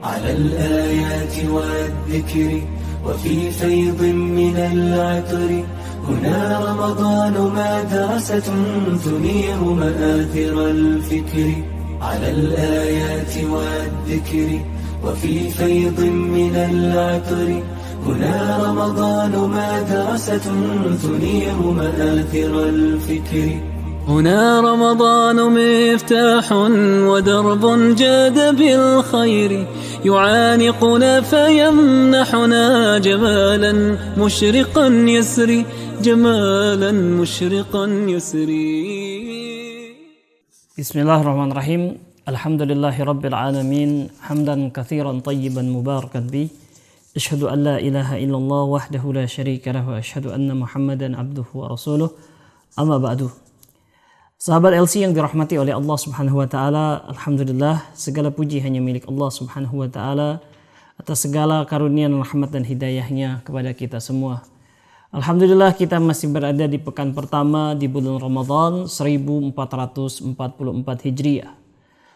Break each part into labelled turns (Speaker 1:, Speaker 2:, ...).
Speaker 1: على الآيات والذكر وفي فيض من العطر هنا رمضان مدرسة تنير مآثر الفكر على الآيات والذكر وفي فيض من العطر هنا رمضان مدرسة تنير مآثر الفكر هنا رمضان مفتاح ودرب جاد بالخير يعانقنا فيمنحنا جمالا مشرقا يسري جمالا مشرقا يسري.
Speaker 2: بسم الله الرحمن الرحيم. الحمد لله رب العالمين حمدا كثيرا طيبا مباركا به. أشهد أن لا إله إلا الله وحده لا شريك له وأشهد أن محمدا عبده ورسوله. أما بعد. Sahabat LC yang dirahmati oleh Allah Subhanahu wa taala, alhamdulillah segala puji hanya milik Allah Subhanahu wa taala atas segala karunia dan rahmat dan hidayahnya kepada kita semua. Alhamdulillah kita masih berada di pekan pertama di bulan Ramadan 1444 Hijriah.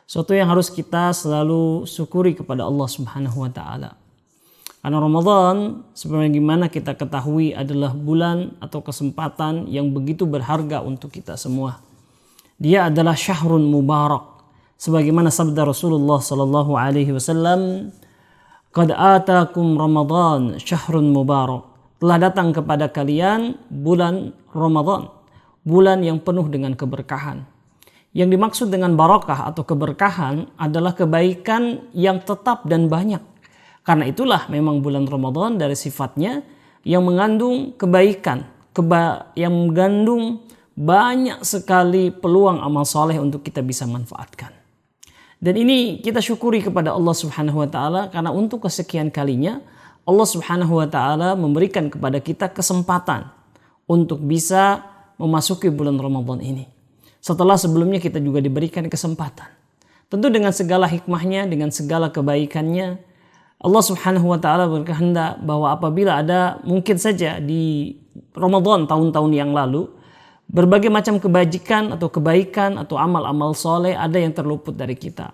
Speaker 2: Suatu yang harus kita selalu syukuri kepada Allah Subhanahu wa taala. Karena Ramadan sebagaimana kita ketahui adalah bulan atau kesempatan yang begitu berharga untuk kita semua. Dia adalah syahrun mubarak. Sebagaimana sabda Rasulullah sallallahu alaihi wasallam, "Qad atakum Ramadan syahrun mubarak." Telah datang kepada kalian bulan Ramadan, bulan yang penuh dengan keberkahan. Yang dimaksud dengan barakah atau keberkahan adalah kebaikan yang tetap dan banyak. Karena itulah memang bulan Ramadan dari sifatnya yang mengandung kebaikan, yang mengandung banyak sekali peluang amal soleh untuk kita bisa manfaatkan. Dan ini kita syukuri kepada Allah Subhanahu wa taala karena untuk kesekian kalinya Allah Subhanahu wa taala memberikan kepada kita kesempatan untuk bisa memasuki bulan Ramadan ini. Setelah sebelumnya kita juga diberikan kesempatan. Tentu dengan segala hikmahnya, dengan segala kebaikannya, Allah Subhanahu wa taala berkehendak bahwa apabila ada mungkin saja di Ramadan tahun-tahun yang lalu berbagai macam kebajikan atau kebaikan atau amal-amal soleh ada yang terluput dari kita.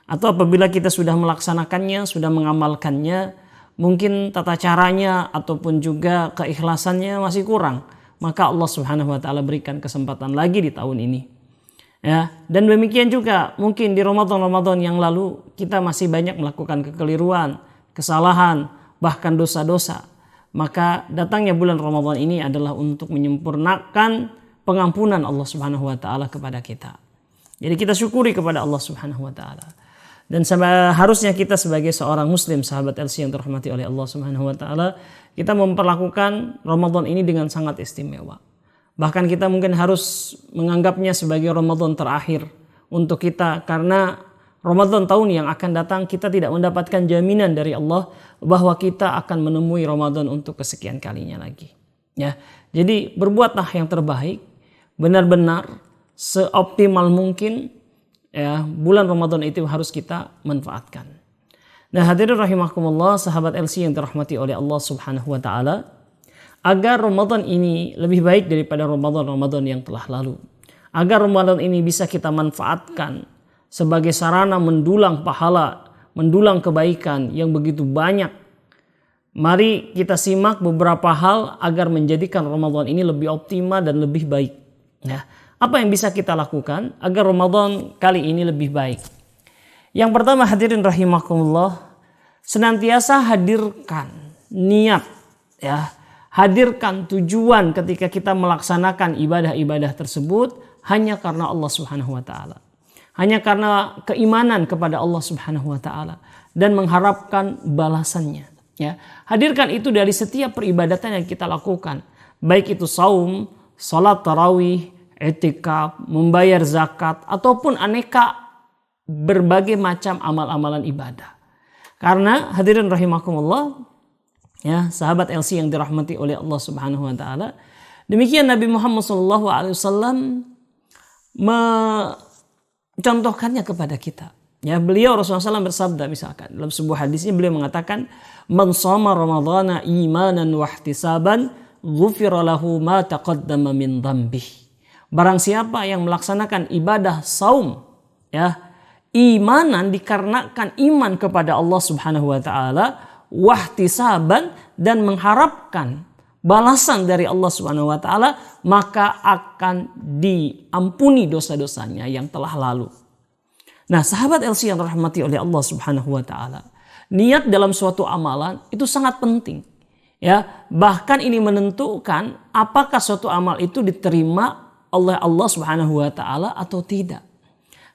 Speaker 2: Atau apabila kita sudah melaksanakannya, sudah mengamalkannya, mungkin tata caranya ataupun juga keikhlasannya masih kurang. Maka Allah Subhanahu wa taala berikan kesempatan lagi di tahun ini. Ya, dan demikian juga mungkin di Ramadan yang lalu kita masih banyak melakukan kekeliruan, kesalahan, bahkan dosa-dosa. Maka datangnya bulan Ramadan ini adalah untuk menyempurnakan pengampunan Allah Subhanahu wa taala kepada kita. Jadi kita syukuri kepada Allah Subhanahu wa taala. Dan harusnya kita sebagai seorang muslim, sahabat LC yang dirahmati oleh Allah Subhanahu wa taala, kita memperlakukan Ramadan ini dengan sangat istimewa. Bahkan kita mungkin harus menganggapnya sebagai Ramadan terakhir untuk kita, karena Ramadan tahun yang akan datang kita tidak mendapatkan jaminan dari Allah bahwa kita akan menemui Ramadan untuk kesekian kalinya lagi. Ya. Jadi berbuatlah yang terbaik, benar-benar seoptimal mungkin, ya, bulan Ramadan itu harus kita manfaatkan. Nah, hadirin rahimakumullah, sahabat LC yang dirahmati oleh Allah Subhanahu wa taala, agar Ramadan ini lebih baik daripada Ramadan yang telah lalu. Agar Ramadan ini bisa kita manfaatkan sebagai sarana mendulang pahala, mendulang kebaikan yang begitu banyak. Mari kita simak beberapa hal agar menjadikan Ramadan ini lebih optimal dan lebih baik. Ya, apa yang bisa kita lakukan agar Ramadan kali ini lebih baik? Yang pertama, hadirin rahimakumullah, senantiasa hadirkan niat, ya, hadirkan tujuan ketika kita melaksanakan ibadah-ibadah tersebut hanya karena Allah Subhanahu wa taala. Hanya karena keimanan kepada Allah Subhanahu wa taala dan mengharapkan balasannya, ya. Hadirkan itu dari setiap peribadatan yang kita lakukan, baik itu saum, salat tarawih, i'tikaf, membayar zakat, ataupun aneka berbagai macam amal-amalan ibadah. Karena hadirin rahimakumullah, ya, sahabat LC yang dirahmati oleh Allah Subhanahu wa taala, demikian Nabi Muhammad SAW mencontohkannya kepada kita. Ya, beliau Rasulullah SAW bersabda, misalkan dalam sebuah hadisnya beliau mengatakan, "Man shoma ramadhana imanan wa ihtisaban ghufira lahu ma taqaddama min dhanbih." Barang siapa yang melaksanakan ibadah saum, ya, Imanan dikarenakan iman kepada Allah Subhanahu wa taala, wahtisaban dan mengharapkan balasan dari Allah Subhanahu wa taala, maka akan diampuni dosa-dosanya yang telah lalu. Nah, sahabat LC yang dirahmati oleh Allah Subhanahu wa taala, niat dalam suatu amalan itu sangat penting. Ya, bahkan ini menentukan apakah suatu amal itu diterima oleh Allah Subhanahu wa taala atau tidak.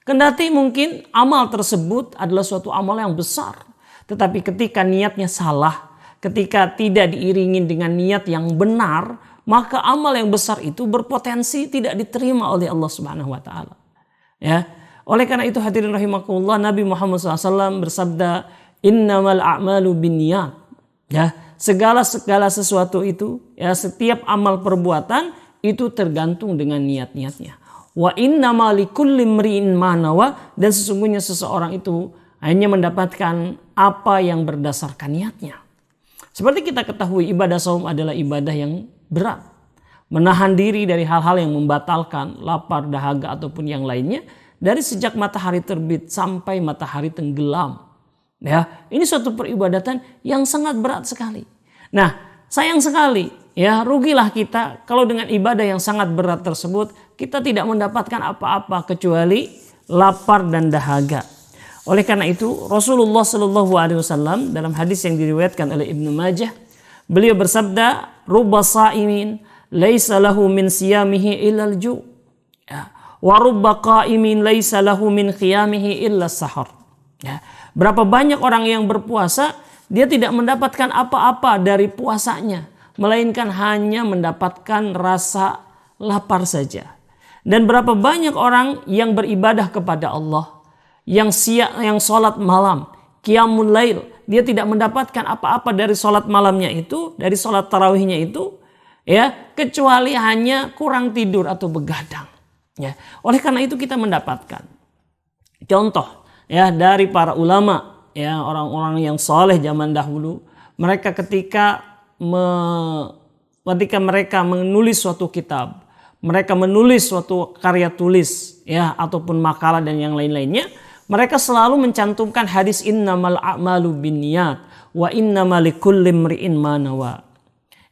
Speaker 2: Kendati mungkin amal tersebut adalah suatu amal yang besar, tetapi ketika niatnya salah, ketika tidak diiringi dengan niat yang benar, maka amal yang besar itu berpotensi tidak diterima oleh Allah Subhanahu wa taala. Ya. Oleh karena itu hadirin rahimakumullah, Nabi Muhammad SAW bersabda, "Innamal a'malu binniyat." Ya, segala sesuatu itu, ya, setiap amal perbuatan itu tergantung dengan niat-niatnya. Wa innama likulli imri'in ma nawa, dan sesungguhnya seseorang itu hanya mendapatkan apa yang berdasarkan niatnya. Seperti kita ketahui, ibadah saum adalah ibadah yang berat. Menahan diri dari hal-hal yang membatalkan lapar, dahaga ataupun yang lainnya dari sejak matahari terbit sampai matahari tenggelam. Ya, ini suatu peribadatan yang sangat berat sekali. Nah, sayang sekali, ya, rugilah kita kalau dengan ibadah yang sangat berat tersebut kita tidak mendapatkan apa-apa kecuali lapar dan dahaga. Oleh karena itu Rasulullah SAW dalam hadis yang diriwayatkan oleh Ibnu Majah, beliau bersabda, "Rubba sha'imin laisa lahu min siyamihi illal ju', wa rubba qa'imin laisa lahu min qiyamihi illa sahar." Ya, berapa banyak orang yang berpuasa dia tidak mendapatkan apa-apa dari puasanya, melainkan hanya mendapatkan rasa lapar saja. Dan berapa banyak orang yang beribadah kepada Allah, yang sholat malam, qiyamul lail, dia tidak mendapatkan apa-apa dari sholat malamnya itu, dari sholat tarawihnya itu, ya, kecuali hanya kurang tidur atau begadang. Ya, oleh karena itu kita mendapatkan contoh, ya, dari para ulama, ya, orang-orang yang soleh zaman dahulu, mereka ketika mereka menulis suatu kitab, mereka menulis suatu karya tulis, ya, ataupun makalah dan yang lain-lainnya, mereka selalu mencantumkan hadis innamal a'malu binniyat wa innamal likulli imri'in ma nawa.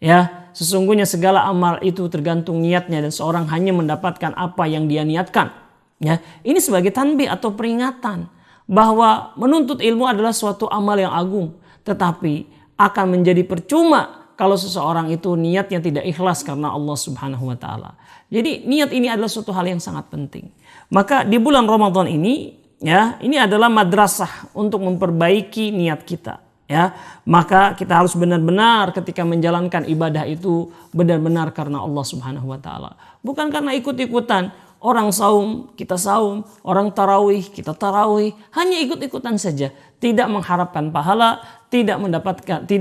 Speaker 2: Ya, sesungguhnya segala amal itu tergantung niatnya dan seorang hanya mendapatkan apa yang dia niatkan. Ya, ini sebagai tanbih atau peringatan bahwa menuntut ilmu adalah suatu amal yang agung, tetapi akan menjadi percuma kalau seseorang itu niatnya tidak ikhlas karena Allah Subhanahu wa taala. Jadi niat ini adalah suatu hal yang sangat penting. Maka di bulan Ramadan ini, ya, ini adalah madrasah untuk memperbaiki niat kita, ya. Maka kita harus benar-benar ketika menjalankan ibadah itu benar-benar karena Allah Subhanahu wa taala. Bukan karena ikut-ikutan. Orang saum, kita saum. Orang tarawih, kita tarawih. Hanya ikut-ikutan saja. Tidak mengharapkan pahala, tidak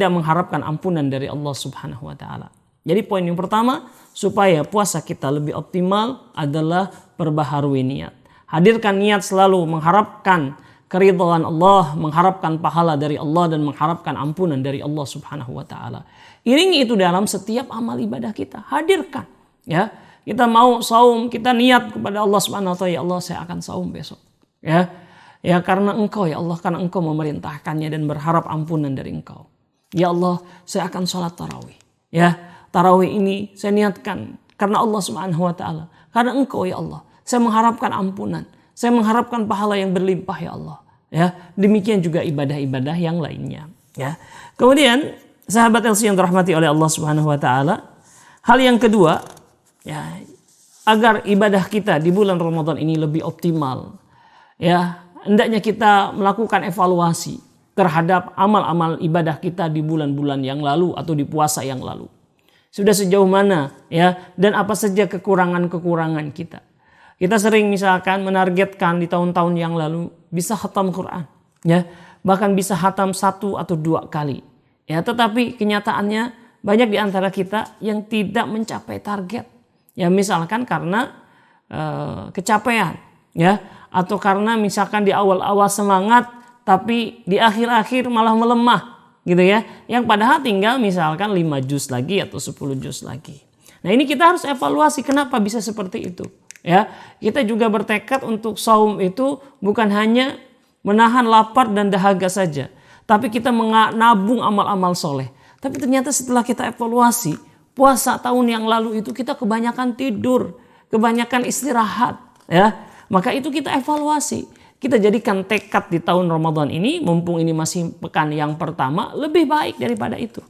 Speaker 2: mengharapkan ampunan dari Allah Subhanahu wa taala. Jadi poin yang pertama, supaya puasa kita lebih optimal adalah perbaharui niat. Hadirkan niat selalu mengharapkan keridhaan Allah, mengharapkan pahala dari Allah dan mengharapkan ampunan dari Allah Subhanahu wa taala. Iringi itu dalam setiap amal ibadah kita. Hadirkan, ya. Kita mau saum, kita niat kepada Allah Subhanahu wa taala, ya Allah, saya akan saum besok. Ya. Ya, karena Engkau, ya Allah, karena Engkau memerintahkannya dan berharap ampunan dari Engkau. Ya Allah, saya akan sholat tarawih. Ya, tarawih ini saya niatkan karena Allah Subhanahu wa taala. Karena Engkau, ya Allah, saya mengharapkan ampunan. Saya mengharapkan pahala yang berlimpah, ya Allah. Ya, demikian juga ibadah-ibadah yang lainnya. Ya. Kemudian sahabat LC yang dirahmati oleh Allah Subhanahu wa taala, hal yang kedua, ya, agar ibadah kita di bulan Ramadan ini lebih optimal, ya, hendaknya kita melakukan evaluasi terhadap amal-amal ibadah kita di bulan-bulan yang lalu atau di puasa yang lalu. Sudah sejauh mana, ya, dan apa saja kekurangan-kekurangan kita. Kita sering misalkan menargetkan di tahun-tahun yang lalu bisa khatam Quran, ya, bahkan bisa khatam 1 atau 2 kali. Ya, tetapi kenyataannya banyak di antara kita yang tidak mencapai target. Ya, misalkan karena kecapean, ya, atau karena misalkan di awal-awal semangat tapi di akhir-akhir malah melemah, gitu ya. Yang padahal tinggal misalkan 5 juz lagi atau 10 juz lagi. Nah, ini kita harus evaluasi kenapa bisa seperti itu. Ya, kita juga bertekad untuk saum itu bukan hanya menahan lapar dan dahaga saja, tapi kita menabung amal-amal soleh. Tapi ternyata setelah kita evaluasi, puasa tahun yang lalu itu kita kebanyakan tidur, kebanyakan istirahat, ya. Maka itu kita evaluasi. Kita jadikan tekad di tahun Ramadan ini, mumpung ini masih pekan yang pertama, lebih baik daripada itu.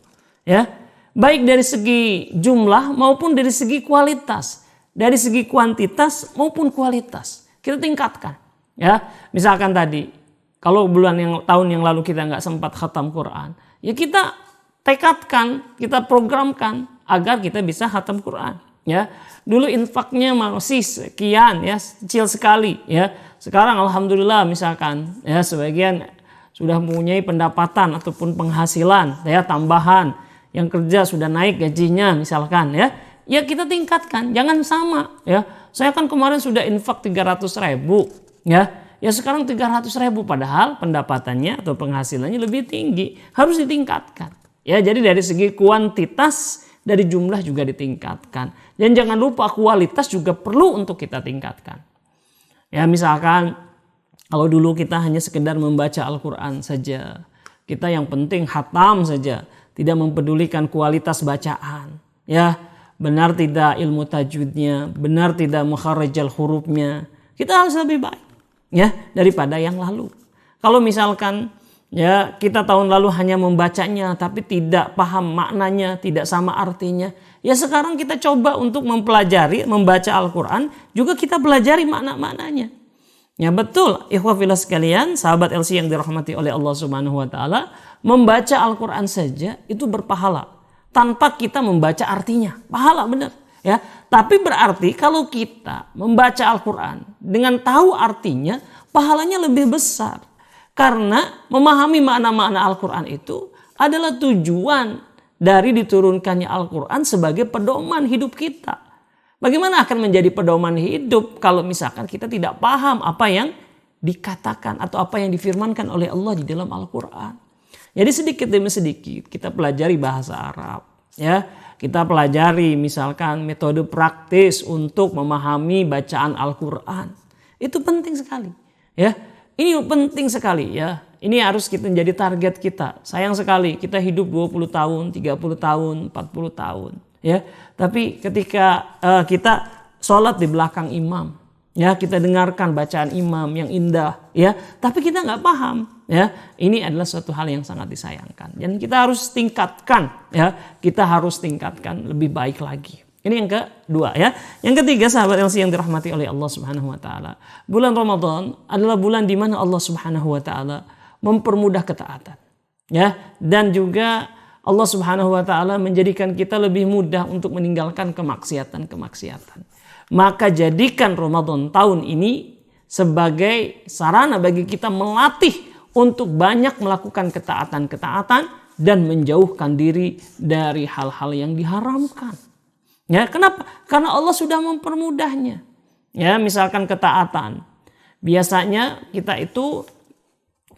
Speaker 2: Ya, baik dari segi jumlah maupun dari segi kualitas, dari segi kuantitas maupun kualitas kita tingkatkan. Ya, misalkan tadi kalau tahun yang lalu kita nggak sempat khatam Quran, ya kita tekadkan, kita programkan agar kita bisa khatam Quran. Ya, dulu infaknya masih sekian, ya, kecil sekali, ya. Sekarang alhamdulillah misalkan, ya, sebagian sudah mempunyai pendapatan ataupun penghasilan, ya, tambahan, yang kerja sudah naik gajinya misalkan, ya. Ya kita tingkatkan, jangan sama, ya. Saya kan kemarin sudah infak 300.000, ya. Ya sekarang 300.000 padahal pendapatannya atau penghasilannya lebih tinggi, harus ditingkatkan. Ya, jadi dari segi kuantitas, dari jumlah juga ditingkatkan. Dan jangan lupa kualitas juga perlu untuk kita tingkatkan. Ya misalkan kalau dulu kita hanya sekedar membaca Al-Quran saja, kita yang penting khatam saja, tidak mempedulikan kualitas bacaan. Ya, benar tidak ilmu tajwidnya, benar tidak mukharajal hurufnya, kita harus lebih baik, ya, daripada yang lalu. Kalau misalkan ya kita tahun lalu hanya membacanya tapi tidak paham maknanya, tidak sama artinya, ya sekarang kita coba untuk mempelajari, membaca Al-Quran, juga kita pelajari makna-maknanya. Ya betul, ikhwah fillah sekalian, sahabat LC yang dirahmati oleh Allah Subhanahu wa taala, membaca Al-Quran saja itu berpahala tanpa kita membaca artinya. Pahala benar, ya. Tapi berarti kalau kita membaca Al-Quran dengan tahu artinya, pahalanya lebih besar. Karena memahami makna-makna Al-Quran itu adalah tujuan dari diturunkannya Al-Quran sebagai pedoman hidup kita. Bagaimana akan menjadi pedoman hidup kalau misalkan kita tidak paham apa yang dikatakan atau apa yang difirmankan oleh Allah di dalam Al-Quran. Jadi sedikit demi sedikit kita pelajari bahasa Arab. Ya, kita pelajari misalkan metode praktis untuk memahami bacaan Al-Quran. Itu penting sekali. Ya, ini penting sekali, ya. Ini harus kita menjadi target kita. Sayang sekali kita hidup 20 tahun, 30 tahun, 40 tahun, ya. Tapi ketika kita sholat di belakang imam, ya, kita dengarkan bacaan imam yang indah, ya, tapi kita nggak paham, ya. Ini adalah suatu hal yang sangat disayangkan. Dan kita harus tingkatkan, ya. Kita harus tingkatkan lebih baik lagi. Ini yang kedua, ya. Yang ketiga, sahabat yang dirahmati oleh Allah Subhanahu wa taala. Bulan Ramadan adalah bulan di mana Allah Subhanahu wa taala mempermudah ketaatan. Ya, dan juga Allah Subhanahu wa taala menjadikan kita lebih mudah untuk meninggalkan kemaksiatan-kemaksiatan. Maka jadikan Ramadan tahun ini sebagai sarana bagi kita melatih untuk banyak melakukan ketaatan-ketaatan dan menjauhkan diri dari hal-hal yang diharamkan. Ya, kenapa? Karena Allah sudah mempermudahnya. Ya, misalkan ketaatan. Biasanya kita itu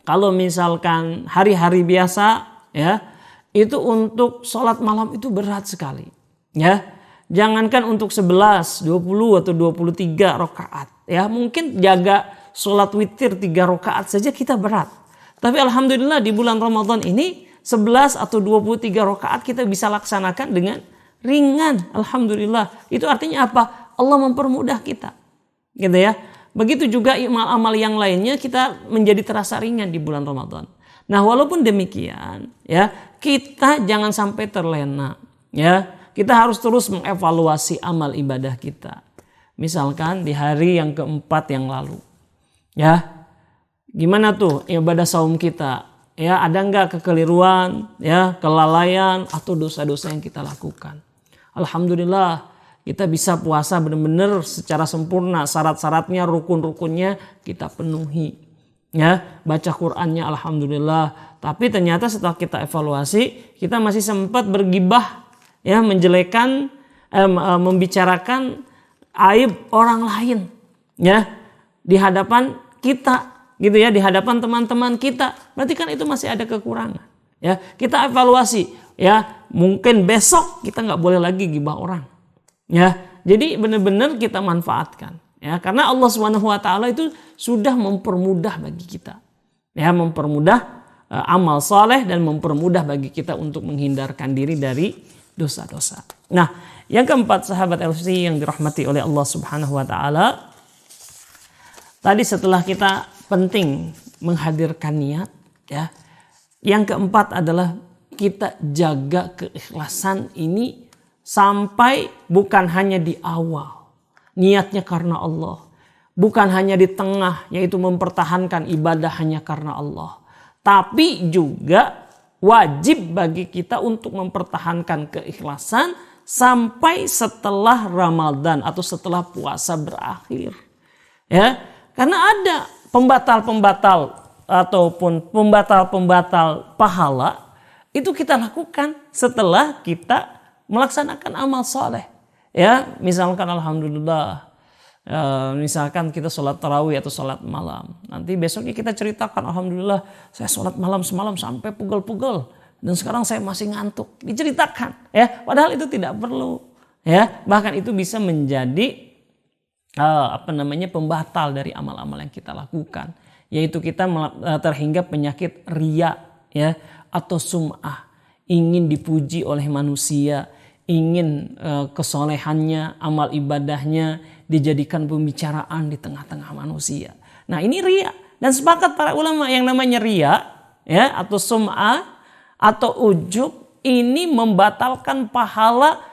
Speaker 2: kalau misalkan hari-hari biasa, ya, itu untuk sholat malam itu berat sekali. Ya, jangankan untuk 11, 20 atau 23 rakaat. Ya, mungkin jaga sholat witir 3 rakaat saja kita berat. Tapi alhamdulillah di bulan Ramadan ini 11 atau 23 rakaat kita bisa laksanakan dengan ringan, alhamdulillah. Itu artinya apa? Allah mempermudah kita, gitu ya. Begitu juga amal-amal yang lainnya kita menjadi terasa ringan di bulan Ramadan. Nah, walaupun demikian, ya, kita jangan sampai terlena, ya. Kita harus terus mengevaluasi amal ibadah kita. Misalkan di hari yang keempat yang lalu, ya, gimana tuh ibadah saum kita? Ya, ada nggak kekeliruan, ya, kelalaian atau dosa-dosa yang kita lakukan? Alhamdulillah kita bisa puasa benar-benar secara sempurna, syarat-syaratnya, rukun-rukunnya kita penuhi. Ya, baca Qur'annya alhamdulillah. Tapi ternyata setelah kita evaluasi, kita masih sempat bergibah, ya, menjelekan, membicarakan aib orang lain, ya, di hadapan kita, gitu ya, di hadapan teman-teman kita. Berarti kan itu masih ada kekurangan. Ya, kita evaluasi, ya, mungkin besok kita nggak boleh lagi gibah orang. Ya, jadi benar-benar kita manfaatkan. Ya, karena Allah Subhanahu wa taala itu sudah mempermudah bagi kita. Ya, mempermudah amal soleh dan mempermudah bagi kita untuk menghindarkan diri dari dosa-dosa. Nah, yang keempat sahabat LC yang dirahmati oleh Allah Subhanahu wa taala. Tadi setelah kita penting menghadirkan niat, ya. Yang keempat adalah kita jaga keikhlasan ini sampai bukan hanya di awal. Niatnya karena Allah. Bukan hanya di tengah, yaitu mempertahankan ibadah hanya karena Allah. Tapi juga wajib bagi kita untuk mempertahankan keikhlasan sampai setelah Ramadan atau setelah puasa berakhir. Ya, karena ada pembatal-pembatal ataupun pembatal-pembatal pahala itu kita lakukan setelah kita melaksanakan amal soleh. Ya, misalkan alhamdulillah, misalkan kita sholat tarawih atau sholat malam. Nanti besoknya kita ceritakan, alhamdulillah saya sholat malam semalam sampai pugel-pugel dan sekarang saya masih ngantuk. Diceritakan, ya. Padahal itu tidak perlu, ya. Bahkan itu bisa menjadi pembatal dari amal-amal yang kita lakukan, yaitu kita terhinggap penyakit riya, ya, atau sum'ah, ingin dipuji oleh manusia. Ingin kesolehannya, amal ibadahnya dijadikan pembicaraan di tengah-tengah manusia. Nah, ini riya. Dan sepakat para ulama yang namanya riya, ya, atau sum'ah atau ujub ini membatalkan pahala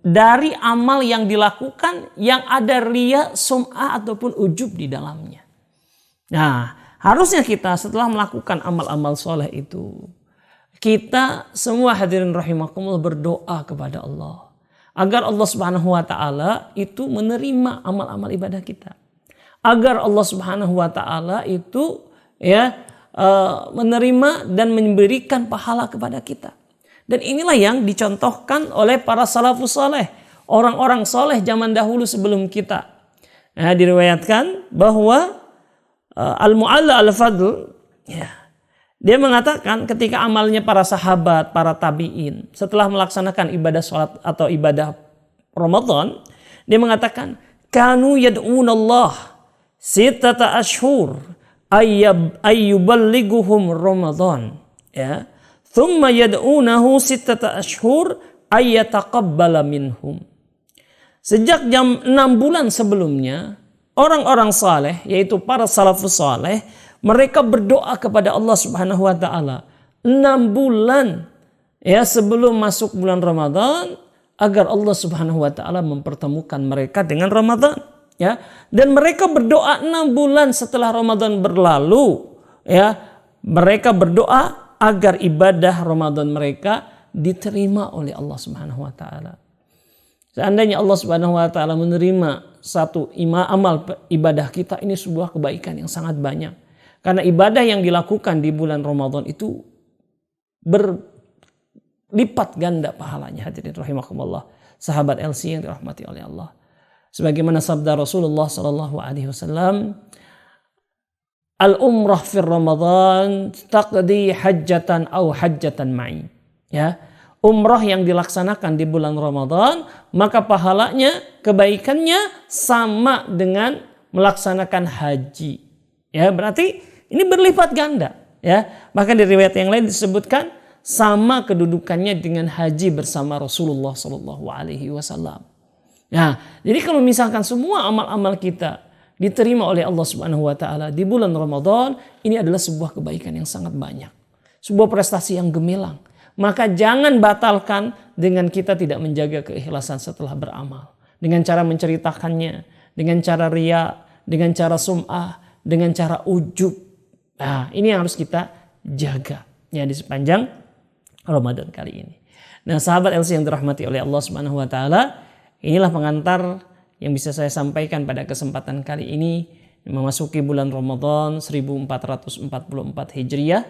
Speaker 2: dari amal yang dilakukan yang ada riya, sum'ah ataupun ujub di dalamnya. Nah, harusnya kita setelah melakukan amal-amal soleh itu, kita semua hadirin rahimakumullah berdoa kepada Allah agar Allah Subhanahu wa taala itu menerima amal-amal ibadah kita. Agar Allah Subhanahu wa taala itu menerima dan memberikan pahala kepada kita. Dan inilah yang dicontohkan oleh para salafus saleh, orang-orang soleh zaman dahulu sebelum kita. Nah, diriwayatkan bahwa Al-Mu'alla Al-Fadl, ya, dia mengatakan ketika amalnya para sahabat, para tabi'in, setelah melaksanakan ibadah sholat atau ibadah Ramadan, dia mengatakan, kanu yad'unallah sittata ashhur ayyuballighuhum Ramadan, ya, thumma yad'unahu sittata ashhur ayyataqabbala minhum. Sejak 6 bulan sebelumnya, orang-orang saleh, yaitu para salafus saleh, mereka berdoa kepada Allah Subhanahu wa taala 6 bulan, ya, sebelum masuk bulan Ramadan agar Allah Subhanahu wa taala mempertemukan mereka dengan Ramadan, ya. Dan mereka berdoa 6 bulan setelah Ramadan berlalu, ya. Mereka berdoa agar ibadah Ramadan mereka diterima oleh Allah Subhanahu wa taala. Seandainya Allah Subhanahu wa taala menerima satu amal ibadah kita, ini sebuah kebaikan yang sangat banyak. Karena ibadah yang dilakukan di bulan Ramadan itu berlipat ganda pahalanya, hadirin rahimakumullah. Sahabat LC yang dirahmati oleh Allah. Sebagaimana sabda Rasulullah sallallahu alaihi wasallam, al-umrah fi Ramadan taqdi hajjatan aw hajjatan ma'i. Ya, umrah yang dilaksanakan di bulan Ramadan, maka pahalanya, kebaikannya sama dengan melaksanakan haji. Ya, berarti ini berlipat ganda, ya. Bahkan di riwayat yang lain disebutkan sama kedudukannya dengan haji bersama Rasulullah sallallahu alaihi wasallam. Nah, jadi kalau misalkan semua amal-amal kita diterima oleh Allah Subhanahu wa taala di bulan Ramadan, ini adalah sebuah kebaikan yang sangat banyak. Sebuah prestasi yang gemilang. Maka jangan batalkan dengan kita tidak menjaga keikhlasan setelah beramal. Dengan cara menceritakannya, dengan cara riya, dengan cara sum'ah, dengan cara ujub. Nah, ini yang harus kita jaga, ya, di sepanjang Ramadan kali ini. Nah, sahabat LC yang dirahmati oleh Allah Subhanahu wa taala, inilah pengantar yang bisa saya sampaikan pada kesempatan kali ini memasuki bulan Ramadan 1444 Hijriah,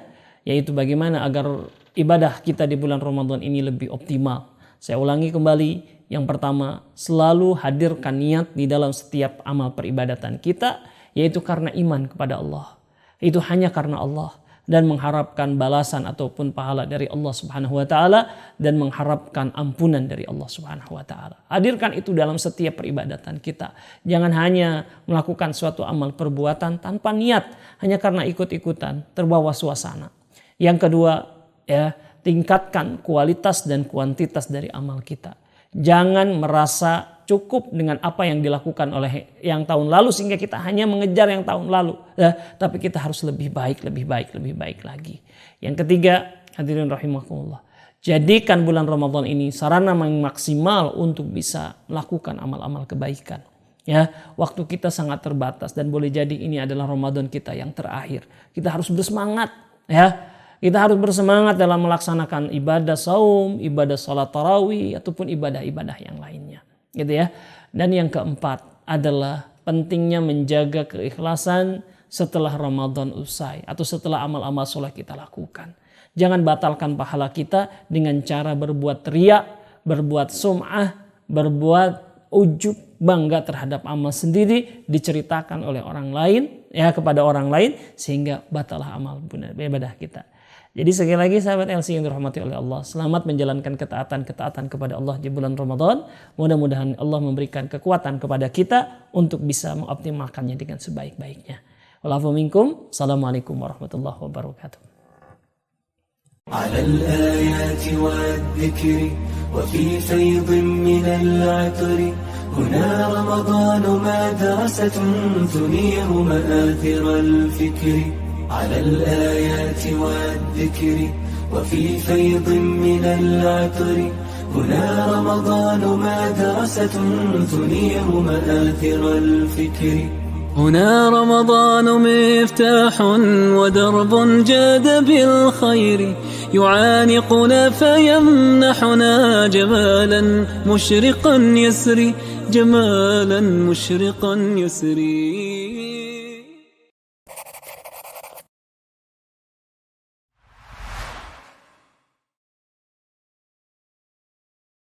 Speaker 2: yaitu bagaimana agar ibadah kita di bulan Ramadan ini lebih optimal. Saya ulangi kembali, yang pertama, selalu hadirkan niat di dalam setiap amal peribadatan kita, yaitu karena iman kepada Allah. Itu hanya karena Allah. dan mengharapkan balasan ataupun pahala dari Allah Subhanahu wa taala dan mengharapkan ampunan dari Allah Subhanahu wa taala. Hadirkan itu dalam setiap peribadatan kita. Jangan hanya melakukan suatu amal perbuatan tanpa niat, hanya karena ikut-ikutan, terbawa suasana. Yang kedua, ya, tingkatkan kualitas dan kuantitas dari amal kita. Jangan merasa cukup dengan apa yang dilakukan oleh yang tahun lalu sehingga kita hanya mengejar yang tahun lalu. Tapi kita harus lebih baik lagi. Yang ketiga, hadirin rahimakumullah, jadikan bulan Ramadan ini sarana yang maksimal untuk bisa melakukan amal-amal kebaikan. Ya, waktu kita sangat terbatas dan boleh jadi ini adalah Ramadan kita yang terakhir. Kita harus bersemangat, ya. Kita harus bersemangat dalam melaksanakan ibadah saum, ibadah salat tarawih ataupun ibadah-ibadah yang lainnya. Gitu ya. Dan yang keempat adalah pentingnya menjaga keikhlasan setelah Ramadan usai atau setelah amal-amal soleh kita lakukan. Jangan batalkan pahala kita dengan cara berbuat riya, berbuat sum'ah, berbuat ujub, bangga terhadap amal sendiri diceritakan oleh orang lain, ya, kepada orang lain, sehingga batalah amal ibadah kita. Jadi sekali lagi sahabat LC yang dirahmati oleh Allah, selamat menjalankan ketaatan kepada Allah di bulan Ramadan. Mudah-mudahan Allah memberikan kekuatan kepada kita untuk bisa mengoptimalkannya dengan sebaik-baiknya. Walafu minkum. Assalamualaikum warahmatullahi wabarakatuh.
Speaker 1: على الآيات والذكر وفي فيض من العطر هنا رمضان مدرسة تنير مآثر الفكر على الآيات والذكر وفي فيض من العطر هنا رمضان مدرسة تنير مآثر الفكر هنا رمضان مفتاح ودرب جاد بالخير يعانقنا فيمنحنا جمالا مشرقا يسري